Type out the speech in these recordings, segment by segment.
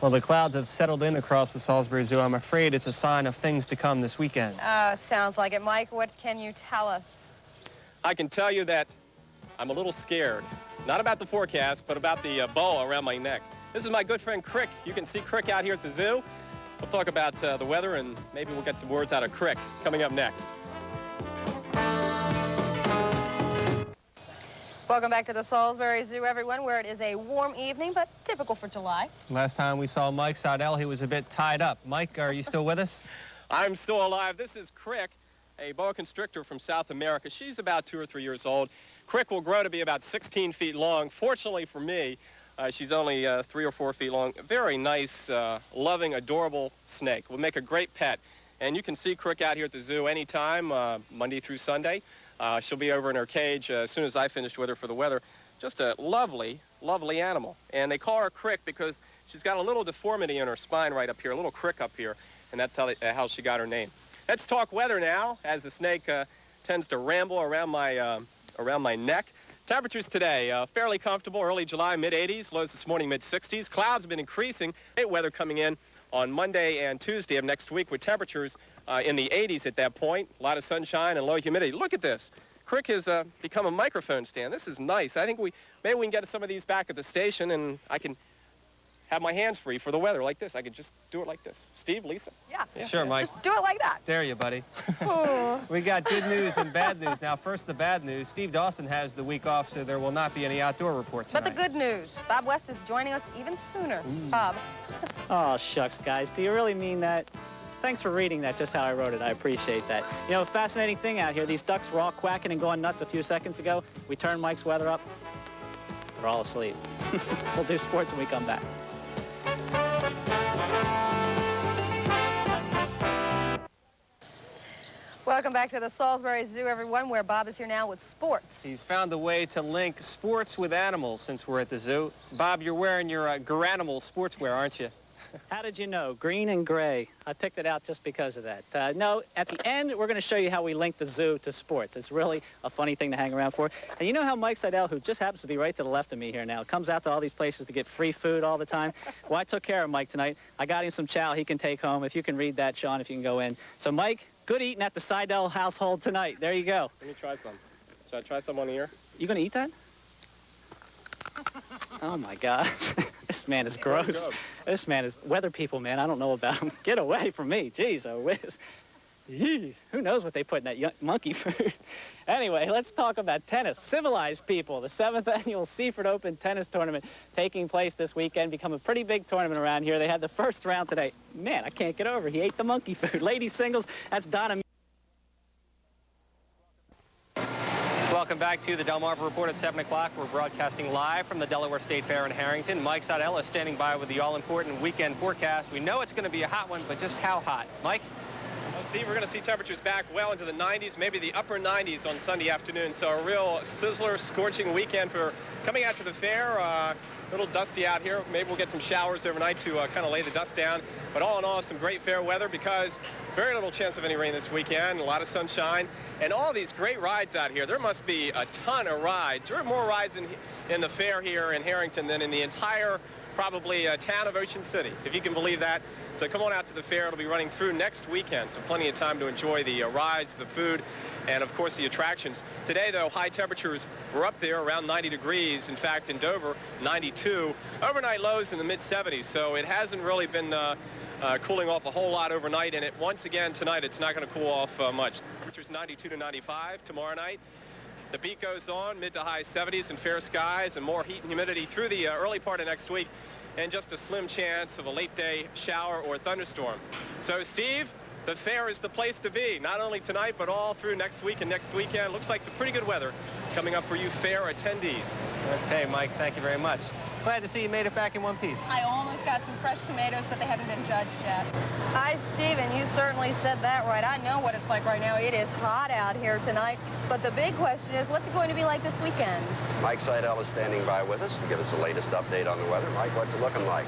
Well, the clouds have settled in across the Salisbury Zoo. I'm afraid it's a sign of things to come this weekend. Sounds like it. Mike, what can you tell us? I can tell you that I'm a little scared. Not about the forecast, but about the boa around my neck. This is my good friend Crick. You can see Crick out here at the zoo. We'll talk about the weather, and maybe we'll get some words out of Crick coming up next. Welcome back to the Salisbury Zoo, everyone, where it is a warm evening, but typical for July. Last time we saw Mike Seidel, he was a bit tied up. Mike, are you still with us? I'm still alive. This is Crick, a boa constrictor from South America. She's about 2 or 3 years old. Crick will grow to be about 16 feet long. Fortunately for me, she's only 3 or 4 feet long. Very nice, loving, adorable snake. Will make a great pet. And you can see Crick out here at the zoo anytime, Monday through Sunday. She'll be over in her cage as soon as I finished with her for the weather. Just a lovely, lovely animal. And they call her Crick because she's got a little deformity in her spine right up here, a little crick up here, and that's how she got her name. Let's talk weather now, as the snake tends to ramble around my neck. Temperatures today, fairly comfortable, early July, mid-80s, lows this morning, mid-60s. Clouds have been increasing. Great weather coming in on Monday and Tuesday of next week with temperatures in the 80s at that point. A lot of sunshine and low humidity. Look at this. Crick has become a microphone stand. This is nice. I think maybe we can get some of these back at the station, and I can have my hands free for the weather like this. I could just do it like this. Steve, Lisa? Yeah. Sure, Mike. Just do it like that. Dare you, buddy. We got good news and bad news. Now, first the bad news. Steve Dawson has the week off, so there will not be any outdoor report tonight. But the good news, Bob West is joining us even sooner. Bob. Oh, shucks, guys. Do you really mean that? Thanks for reading that just how I wrote it. I appreciate that. You know, a fascinating thing out here. These ducks were all quacking and going nuts a few seconds ago. We turned Mike's weather up. They're all asleep. We'll do sports when we come back. Welcome back to the Salisbury Zoo, everyone, where Bob is here now with sports. He's found a way to link sports with animals since we're at the zoo. Bob, you're wearing your Garanimal sportswear, aren't you? How did you know? Green and gray. I picked it out just because of that. No, at the end, we're going to show you how we link the zoo to sports. It's really a funny thing to hang around for. And you know how Mike Seidel, who just happens to be right to the left of me here now, comes out to all these places to get free food all the time? Well, I took care of Mike tonight. I got him some chow he can take home. If you can read that, Sean, if you can go in. So, Mike, good eating at the Seidel household tonight. There you go. Let me try some. Should I try some on the ear? You going to eat that? Oh, my God. This man is gross. This man is weather people, man. I don't know about him. Get away from me. Jeez, oh whiz. Jeez. Who knows what they put in that monkey food? Anyway, let's talk about tennis. Civilized people. The 7th annual Seaford Open tennis tournament taking place this weekend. Become a pretty big tournament around here. They had the first round today. Man, I can't get over. He ate the monkey food. Ladies singles, that's Donna. Welcome back to the Delmarva Report at 7 o'clock. We're broadcasting live from the Delaware State Fair in Harrington. Mike Seidel is standing by with the all-important weekend forecast. We know it's going to be a hot one, but just how hot? Mike? Well, Steve, we're going to see temperatures back well into the 90s, maybe the upper 90s on Sunday afternoon. So a real sizzler, scorching weekend for coming out to the fair. A little dusty out here. Maybe we'll get some showers overnight to kind of lay the dust down. But all in all, some great fair weather because very little chance of any rain this weekend. A lot of sunshine and all these great rides out here. There must be a ton of rides. There are more rides in the fair here in Harrington than in the entire probably town of Ocean City, if you can believe that. So come on out to the fair. It'll be running through next weekend, so plenty of time to enjoy the rides, the food, and of course the attractions. Today, though, high temperatures were up there around 90 degrees. In fact, in Dover, 92. Overnight lows in the mid-70s, so it hasn't really been cooling off a whole lot overnight. And once again, tonight, it's not going to cool off much. Temperatures 92 to 95 tomorrow night. The beat goes on, mid to high 70s and fair skies and more heat and humidity through the early part of next week, and just a slim chance of a late day shower or thunderstorm. So, Steve, the fair is the place to be, not only tonight, but all through next week and next weekend. Looks like some pretty good weather coming up for you fair attendees. Okay, Mike, thank you very much. Glad to see you made it back in one piece. I almost got some fresh tomatoes, but they haven't been judged yet. Hi, Stephen. You certainly said that right. I know what it's like right now. It is hot out here tonight. But the big question is, what's it going to be like this weekend? Mike Seidel is standing by with us to give us the latest update on the weather. Mike, what's it looking like?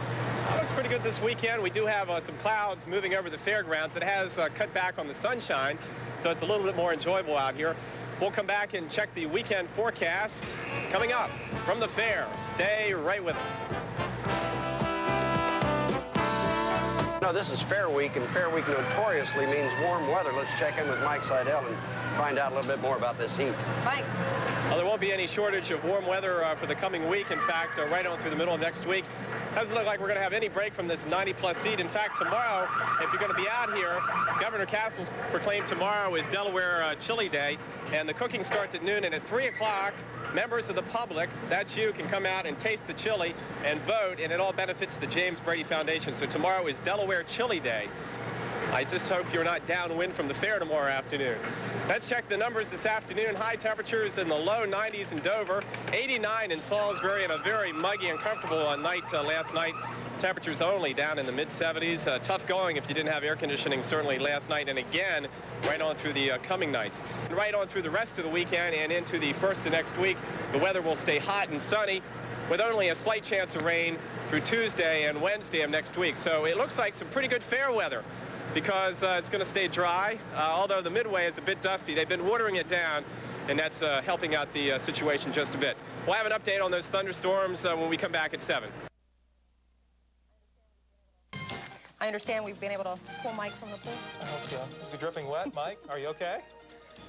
Looks pretty good this weekend. We do have some clouds moving over the fairgrounds. It has cut back on the sunshine, so it's a little bit more enjoyable out here. We'll come back and check the weekend forecast coming up from the fair. Stay right with us. know, this is Fair Week, and Fair Week notoriously means warm weather. Let's check in with Mike Seidel and find out a little bit more about this heat. Mike. Well, there won't be any shortage of warm weather for the coming week. In fact, right on through the middle of next week. Doesn't look like we're going to have any break from this 90-plus heat. In fact, tomorrow, if you're going to be out here, Governor Castle's proclaimed tomorrow is Delaware Chili Day, and the cooking starts at noon, and at 3 o'clock, members of the public, that's you, can come out and taste the chili and vote, and it all benefits the James Brady Foundation. So tomorrow is Delaware Chili Day. I just hope you're not downwind from the fair tomorrow afternoon. Let's check the numbers this afternoon. High temperatures in the low 90s in Dover, 89 in Salisbury, and a very muggy and comfortable night last night. Temperatures only down in the mid-70s. Tough going if you didn't have air conditioning certainly last night, and again right on through the coming nights. And right on through the rest of the weekend and into the first of next week, the weather will stay hot and sunny with only a slight chance of rain through Tuesday and Wednesday of next week. So it looks like some pretty good fair weather, because it's going to stay dry, although the midway is a bit dusty. They've been watering it down, and that's helping out the situation just a bit. We'll have an update on those thunderstorms when we come back at 7. I understand we've been able to pull Mike from the pool. I hope so. Is he dripping wet, Mike? Are you okay?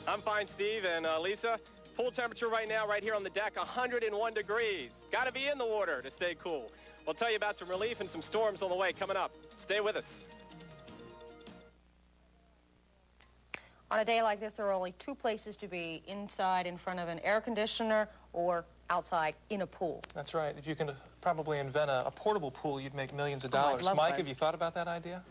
I'm fine, Steve, and Lisa. Pool temperature right now, right here on the deck, 101 degrees. Got to be in the water to stay cool. We'll tell you about some relief and some storms on the way coming up. Stay with us. On a day like this, there are only two places to be: inside in front of an air conditioner or outside in a pool. That's right. If you can probably invent a portable pool, you'd make millions of I'd dollars. love Mike, one. have you thought about that idea?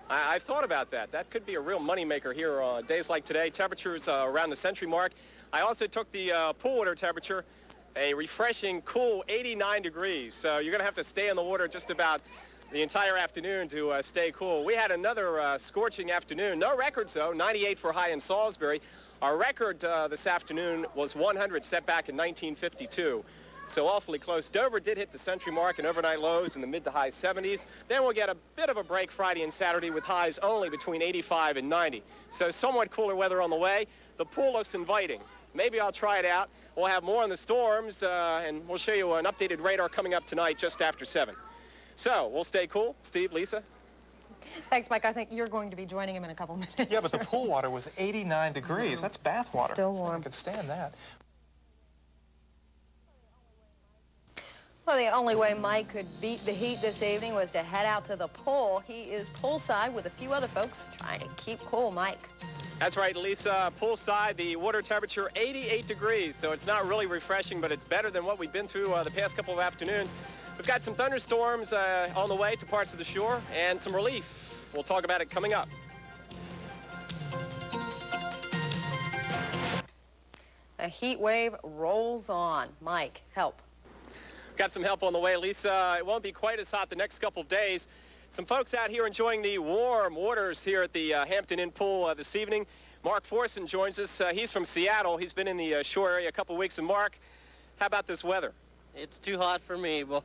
I've thought about that. That could be a real moneymaker here on days like today. Temperatures around the century mark. I also took the pool water temperature, a refreshing, cool 89 degrees. So you're going to have to stay in the water just about the entire afternoon to stay cool. We had another scorching afternoon. No records, though. 98 for high in Salisbury. Our record this afternoon was 100, set back in 1952. So awfully close. Dover did hit the century mark and overnight lows in the mid to high 70s. Then we'll get a bit of a break Friday and Saturday with highs only between 85 and 90. So somewhat cooler weather on the way. The pool looks inviting. Maybe I'll try it out. We'll have more on the storms, and we'll show you an updated radar coming up tonight just after 7. So we'll stay cool. Steve, Lisa. Thanks, Mike. I think you're going to be joining him in a couple minutes. Yeah, but the pool water was 89 degrees. That's bath water. Still warm. I could stand that. Well, the only way Mike could beat the heat this evening was to head out to the pool. He is poolside with a few other folks trying to keep cool. Mike. That's right, Lisa. Poolside, the water temperature 88 degrees, so it's not really refreshing, but it's better than what we've been through the past couple of afternoons. We've got some thunderstorms on the way to parts of the shore and some relief. We'll talk about it coming up. The heat wave rolls on. Mike, help. Got some help on the way, Lisa. It won't be quite as hot the next couple of days. Some folks out here enjoying the warm waters here at the Hampton Inn Pool this evening. Mark Forson joins us. He's from Seattle. He's been in the shore area a couple of weeks. And Mark, how about this weather? It's too hot for me, boy.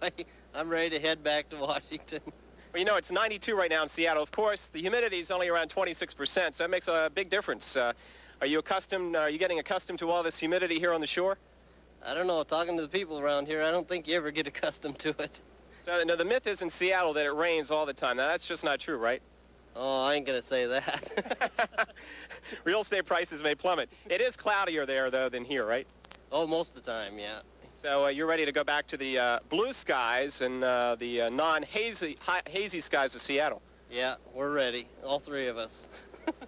I'm ready to head back to Washington. Well, you know, it's 92 right now in Seattle. Of course, the humidity is only around 26%, so that makes a big difference. Are you getting accustomed to all this humidity here on the shore? I don't know, talking to the people around here, I don't think you ever get accustomed to it. So, no, the myth is in Seattle that it rains all the time. Now, that's just not true, right? Oh, I ain't gonna say that. Real estate prices may plummet. It is cloudier there, though, than here, right? Oh, most of the time, yeah. So you're ready to go back to the blue skies and the non-hazy skies of Seattle. Yeah, we're ready, all three of us.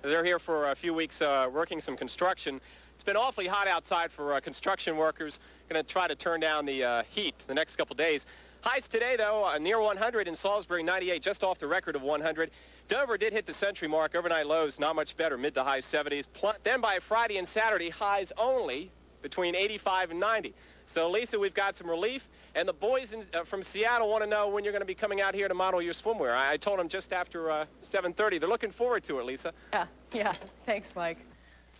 They're here for a few weeks working some construction. It's been awfully hot outside for construction workers. Going to try to turn down the heat the next couple days. Highs today, though, near 100 in Salisbury, 98, just off the record of 100. Dover did hit the century mark. Overnight lows, not much better, mid to high 70s. Then by Friday and Saturday, highs only between 85 and 90. So, Lisa, we've got some relief. And the boys from Seattle want to know when you're going to be coming out here to model your swimwear. I told them just after 7:30. They're looking forward to it, Lisa. Yeah. Thanks, Mike.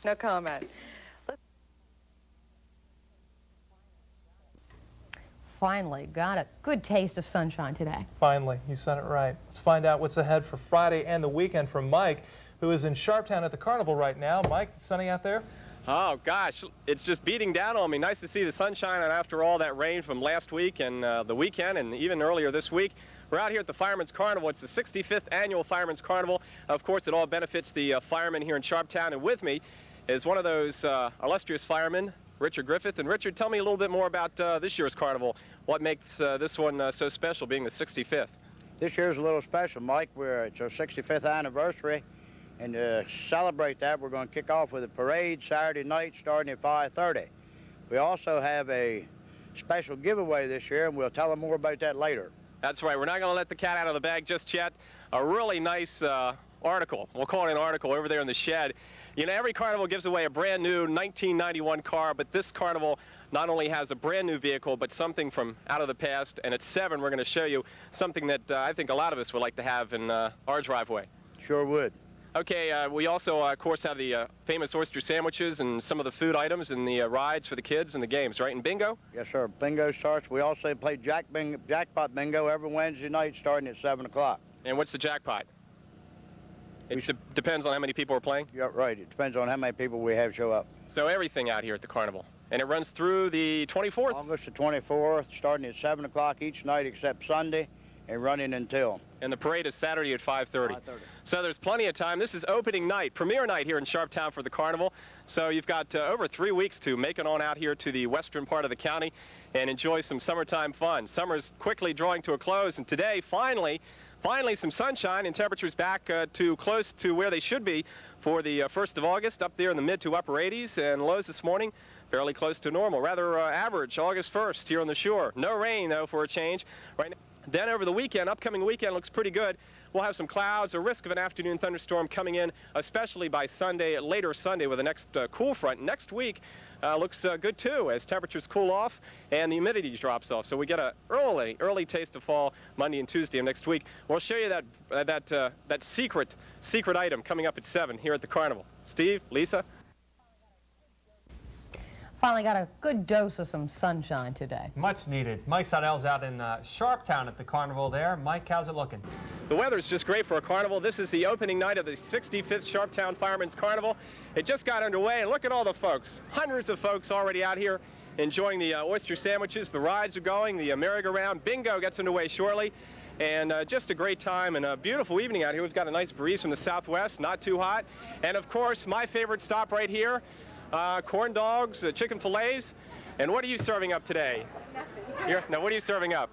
No comment. Finally got a good taste of sunshine today. Finally, you said it right. Let's find out what's ahead for Friday and the weekend from Mike, who is in Sharptown at the Carnival right now. Mike, it's sunny out there? Oh, gosh, it's just beating down on me. Nice to see the sunshine, and after all that rain from last week and the weekend and even earlier this week, We're out here at the Fireman's Carnival. It's the 65th annual Fireman's Carnival. Of course, it all benefits the firemen here in Sharptown. And with me is one of those illustrious firemen, Richard Griffith. And Richard, tell me a little bit more about this year's carnival. What makes this one so special, being the 65th? This year's a little special, Mike. It's our 65th anniversary. And to celebrate that, we're going to kick off with a parade Saturday night starting at 5:30. We also have a special giveaway this year, and we'll tell them more about that later. That's right. We're not going to let the cat out of the bag just yet. A really nice article. We'll call it an article over there in the shed. You know, every carnival gives away a brand new 1991 car, but this carnival not only has a brand new vehicle, but something from out of the past. And at 7, we're going to show you something that I think a lot of us would like to have in our driveway. Sure would. Okay, we also, of course, have the famous oyster sandwiches and some of the food items and the rides for the kids and the games, right? And bingo? Yes, sir. Bingo starts. We also play jackpot bingo every Wednesday night starting at 7 o'clock. And what's the jackpot? It depends on how many people are playing? Yeah, right. It depends on how many people we have show up. So everything out here at the carnival. And it runs through the 24th? August the 24th, starting at 7 o'clock each night except Sunday, and running until. And the parade is Saturday at 5:30. So there's plenty of time. This is opening night, premiere night here in Sharptown for the carnival. So you've got over 3 weeks to make it on out here to the western part of the county and enjoy some summertime fun. Summer's quickly drawing to a close, and today, finally some sunshine and temperatures back to close to where they should be for the 1st of August, up there in the mid to upper 80s, and lows this morning fairly close to normal, rather average August 1st here on the shore. No rain, though, for a change right now. Then over the weekend, upcoming weekend, looks pretty good. We'll have some clouds, a risk of an afternoon thunderstorm coming in, especially by Sunday, later Sunday with the next cool front. Next week looks good too, as temperatures cool off and the humidity drops off. So we get an early taste of fall Monday and Tuesday of next week. We'll show you that secret item coming up at 7 here at the carnival. Steve, Lisa. Finally got a good dose of some sunshine today. Much needed. Mike Seidel's out in Sharptown at the carnival there. Mike, how's it looking? The weather's just great for a carnival. This is the opening night of the 65th Sharptown Fireman's Carnival. It just got underway, and look at all the folks. Hundreds of folks already out here enjoying the oyster sandwiches. The rides are going, the merry-go-round. Bingo gets underway shortly. And just a great time and a beautiful evening out here. We've got a nice breeze from the southwest, not too hot. And of course, my favorite stop right here, corn dogs, chicken fillets. And what are you serving up today? Nothing. Now, what are you serving up?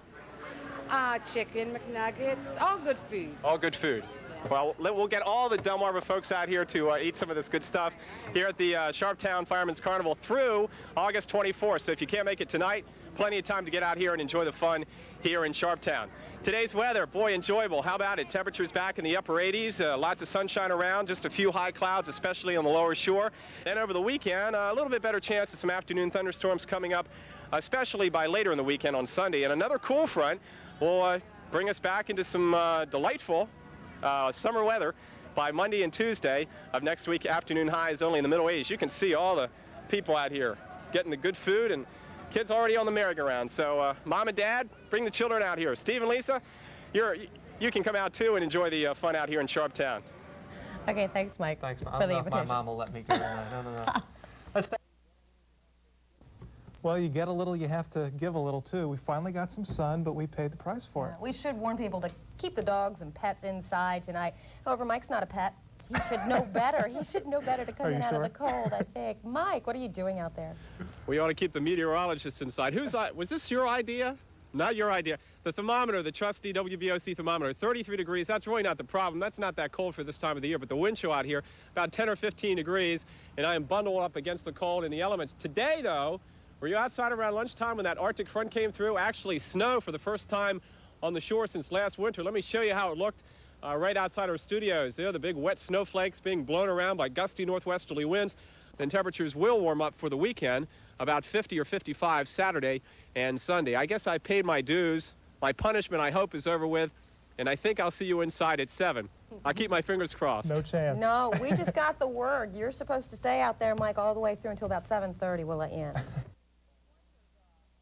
Chicken, McNuggets, all good food. All good food. Well, we'll get all the Delmarva folks out here to eat some of this good stuff here at the Sharptown Fireman's Carnival through August 24th. So if you can't make it tonight, plenty of time to get out here and enjoy the fun here in Sharptown. Today's weather, boy, enjoyable. How about it? Temperatures back in the upper 80s, lots of sunshine around, just a few high clouds, especially on the lower shore. Then over the weekend, a little bit better chance of some afternoon thunderstorms coming up, especially by later in the weekend on Sunday. And another cool front will bring us back into some delightful summer weather by Monday and Tuesday of next week. Afternoon highs only in the middle 80s. You can see all the people out here getting the good food, and kids already on the merry-go-round. So mom and dad, bring the children out here. Steve and Lisa, you can come out too and enjoy the fun out here in Sharptown. Okay, thanks, Mike. Thanks, Mom. I don't know if my mom will let me go. No. Let's Well, you get a little, you have to give a little too. We finally got some sun, but we paid the price for it. We should warn people to keep the dogs and pets inside tonight. However, Mike's not a pet. He should know better. He should know better to come in out of the cold, I think. Mike, what are you doing out there? We ought to keep the meteorologist inside. Was this your idea? Not your idea. The thermometer, the trusty WBOC thermometer, 33 degrees. That's really not the problem. That's not that cold for this time of the year, but the wind chill out here, about 10 or 15 degrees, and I am bundled up against the cold and the elements. Today, though, were you outside around lunchtime when that Arctic front came through? Actually, snow for the first time on the shore since last winter. Let me show you how it looked right outside our studios. There, the big wet snowflakes being blown around by gusty northwesterly winds. Then temperatures will warm up for the weekend, about 50 or 55 Saturday and Sunday. I guess I paid my dues. My punishment, I hope, is over with, and I think I'll see you inside at 7. I'll keep my fingers crossed. No chance. No, we just got the word. You're supposed to stay out there, Mike, all the way through until about 7:30. We'll let you in.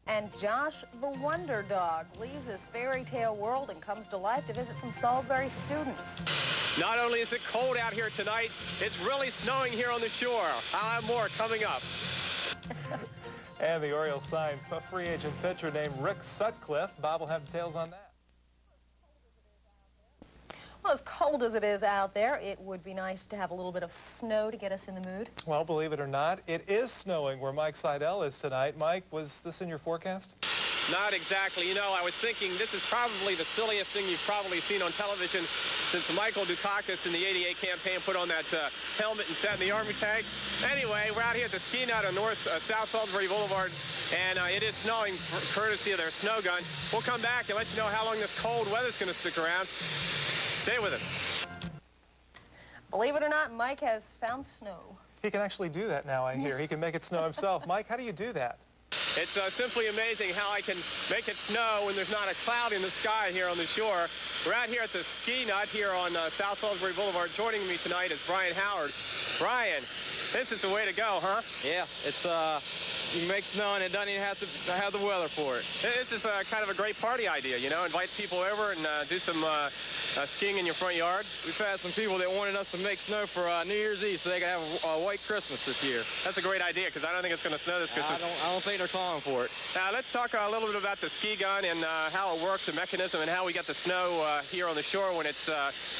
And Josh the Wonder Dog leaves his fairy tale world and comes to life to visit some Salisbury students. Not only is it cold out here tonight, it's really snowing here on the shore. I'll have more coming up. And the Orioles signed a free agent pitcher named Rick Sutcliffe. Bob will have details on that. Well, as cold as it is out there, it would be nice to have a little bit of snow to get us in the mood. Well, believe it or not, it is snowing where Mike Seidel is tonight. Mike, was this in your forecast? Not exactly. You know, I was thinking this is probably the silliest thing you've probably seen on television since Michael Dukakis in the '88 campaign put on that helmet and sat in the Army tank. Anyway, we're out here at the ski nut on South Salisbury Boulevard, and it is snowing courtesy of their snow gun. We'll come back and let you know how long this cold weather's going to stick around. Stay with us. Believe it or not, Mike has found snow. He can actually do that now, I hear. He can make it snow himself. Mike, how do you do that? It's simply amazing how I can make it snow when there's not a cloud in the sky here on the shore. We're out here at the ski nut here on South Salisbury Boulevard. Joining me tonight is Brian Howard. Brian, this is the way to go, huh? Yeah, it's you make snow and it doesn't even have to have the weather for it. This is kind of a great party idea, you know, invite people over and do some skiing in your front yard. We've had some people that wanted us to make snow for New Year's Eve so they could have a white Christmas this year. That's a great idea because I don't think it's going to snow this Christmas. I don't think they're calling for it. Now, let's talk a little bit about the ski gun and how it works, the mechanism, and how we get the snow here on the shore when it's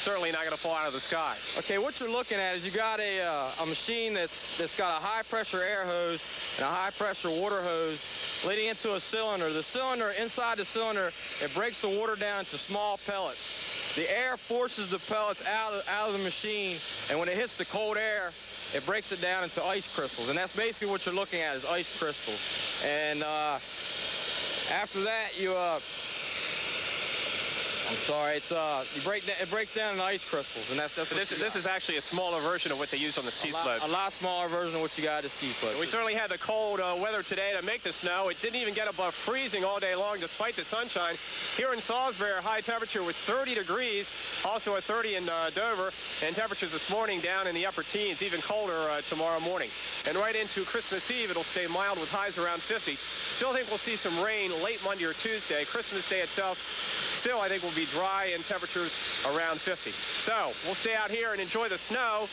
certainly not going to fall out of the sky. Okay, what you're looking at is you got a machine that's got a high-pressure air hose and a high-pressure water hose leading into a cylinder. The cylinder, inside the cylinder, it breaks the water down into small pellets. The air forces the pellets out of the machine, and when it hits the cold air, it breaks it down into ice crystals. And that's basically what you're looking at is ice crystals. And after that, you I'm sorry, it's it breaks down into ice crystals, and that's this is actually a smaller version of what they use on the ski slopes. A lot smaller version of what you got at the ski slopes. We certainly had the cold weather today to make the snow. It didn't even get above freezing all day long despite the sunshine. Here in Salisbury, our high temperature was 30 degrees, also at 30 in Dover, and temperatures this morning down in the upper teens, even colder tomorrow morning. And right into Christmas Eve, it'll stay mild with highs around 50. Still think we'll see some rain late Monday or Tuesday. Christmas Day itself, still I think will be dry and temperatures around 50. So we'll stay out here and enjoy the snow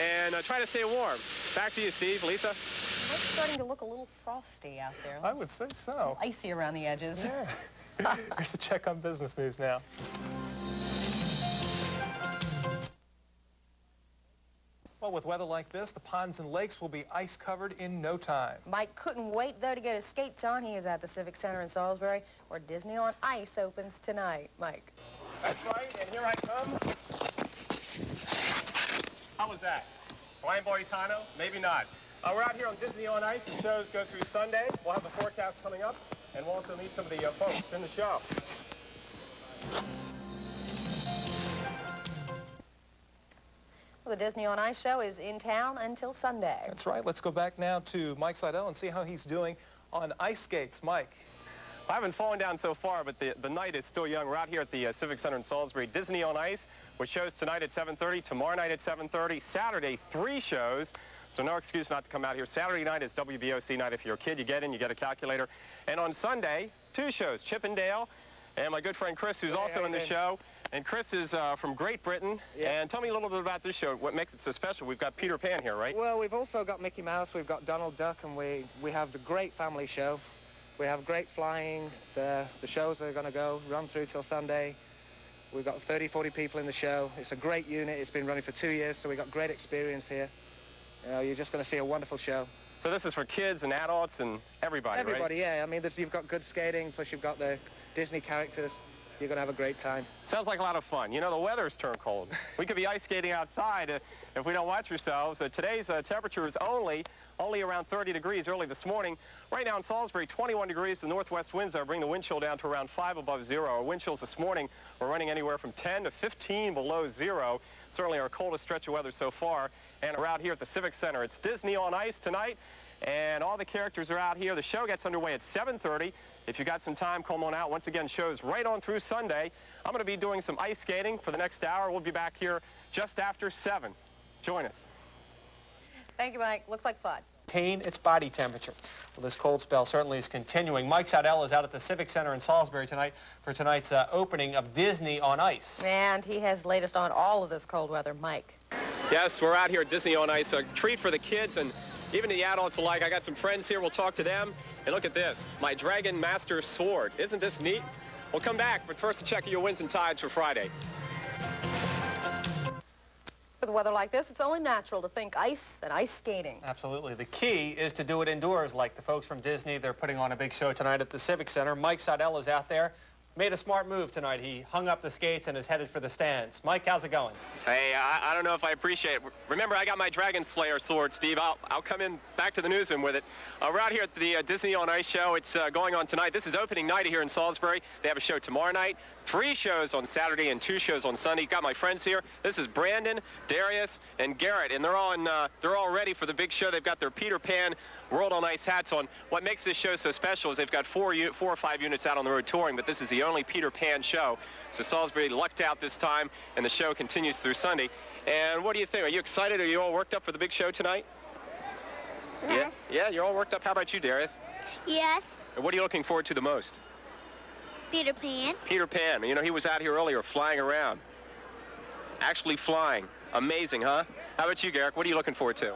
and try to stay warm. Back to you, Steve. Lisa? It's starting to look a little frosty out there. I would say so. Icy around the edges. Yeah. Here's a check on business news now. Well, with weather like this, the ponds and lakes will be ice-covered in no time. Mike couldn't wait, though, to get his skates on. He is at the Civic Center in Salisbury, where Disney on Ice opens tonight. Mike. That's right, and here I come. How was that? Brian Boitano? Maybe not. We're out here on Disney on Ice. The shows go through Sunday. We'll have the forecast coming up, and we'll also meet some of the folks in the show. Well, the Disney on Ice show is in town until Sunday. That's right. Let's go back now to Mike Seidel and see how he's doing on ice skates. Mike. I haven't fallen down so far, but the night is still young. We're out here at the Civic Center in Salisbury. Disney on Ice, which shows tonight at 7:30, tomorrow night at 7:30, Saturday 3 shows. So no excuse not to come out here. Saturday night is WBOC night. If you're a kid, you get in, you get a calculator. And on Sunday, 2 shows, Chippendale and my good friend Chris, who's also in the show. And Chris is from Great Britain. Yeah. And tell me a little bit about this show, what makes it so special. We've got Peter Pan here, right? Well, we've also got Mickey Mouse, we've got Donald Duck, and we have the great family show. We have great flying. The shows are going to run through till Sunday. We've got 30, 40 people in the show. It's a great unit. It's been running for 2 years, so we've got great experience here. You know, you're just going to see a wonderful show. So this is for kids and adults and everybody, right? Everybody, yeah. I mean, you've got good skating, plus you've got the Disney characters. You're going to have a great time. Sounds like a lot of fun. You know, the weather's turned cold. We could be ice skating outside if we don't watch ourselves. Today's temperature is only around 30 degrees early this morning. Right now in Salisbury, 21 degrees. The northwest winds bring the wind chill down to around 5 above 0. Our wind chills this morning are running anywhere from 10 to 15 below 0. Certainly our coldest stretch of weather so far. And we're out here at the Civic Center. It's Disney on Ice tonight, and all the characters are out here. The show gets underway at 7:30. If you got some time, come on out. Once again, shows right on through Sunday. I'm going to be doing some ice skating for the next hour. We'll be back here just after 7. Join us. Thank you, Mike. Looks like fun. Maintain its body temperature. Well, this cold spell certainly is continuing. Mike Seidel is out at the Civic Center in Salisbury tonight for tonight's opening of Disney on Ice. And he has the latest on all of this cold weather. Mike. Yes, we're out here at Disney on Ice. A treat for the kids and even the adults alike. I got some friends here. We'll talk to them. And look at this, my Dragon Master Sword. Isn't this neat? We'll come back, but first a check of your wins and tides for Friday. with weather like this, it's only natural to think ice and ice skating. Absolutely. The key is to do it indoors, like the folks from Disney. They're putting on a big show tonight at the Civic Center. Mike Seidel is out there. Made a smart move tonight. He hung up the skates and is headed for the stands. Mike, how's it going? Hey, I don't know if I appreciate it. Remember, I got my Dragon Slayer sword, Steve. I'll come in back to the newsroom with it. We're out here at the Disney on Ice show. It's going on tonight. This is opening night here in Salisbury. They have a show tomorrow night, 3 shows on Saturday and 2 shows on Sunday. Got my friends here. This is Brandon, Darius, and Garrett, and they're all ready for the big show. They've got their Peter Pan World on Ice hats on. What makes this show so special is they've got 4 or 5 units out on the road touring, but this is the only Peter Pan show. So Salisbury lucked out this time, and the show continues through Sunday. And what do you think? Are you excited? Are you all worked up for the big show tonight? Yes. Yeah, you're all worked up. How about you, Darius? Yes. And what are you looking forward to the most? Peter Pan. Peter Pan. You know, he was out here earlier flying around. Actually flying. Amazing, huh? How about you, Garrick? What are you looking forward to?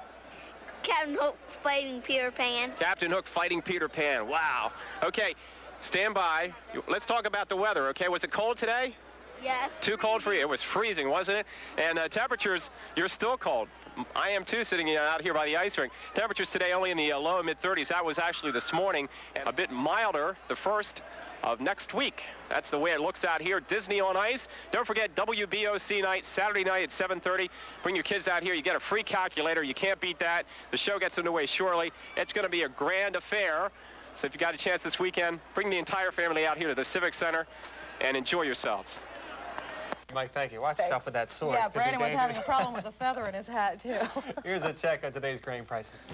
Captain Hook fighting Peter Pan. Captain Hook fighting Peter Pan. Wow. Okay, stand by. Let's talk about the weather, okay? Was it cold today? Yes. Too cold for you? It was freezing, wasn't it? And temperatures, you're still cold. I am too, sitting out here by the ice rink. Temperatures today only in the low and mid-30s. That was actually this morning. And a bit milder the first of next week. That's the way it looks out here. Disney on Ice. Don't forget WBOC night, Saturday night at 7:30. Bring your kids out here. You get a free calculator. You can't beat that. The show gets underway shortly. It's going to be a grand affair. So if you got a chance this weekend, bring the entire family out here to the Civic Center and enjoy yourselves. Mike, thank you. Watch yourself with that sword. Yeah, Could be Brandon was having a dangerous. problem with the feather in his hat, too. Here's a check on today's grain prices.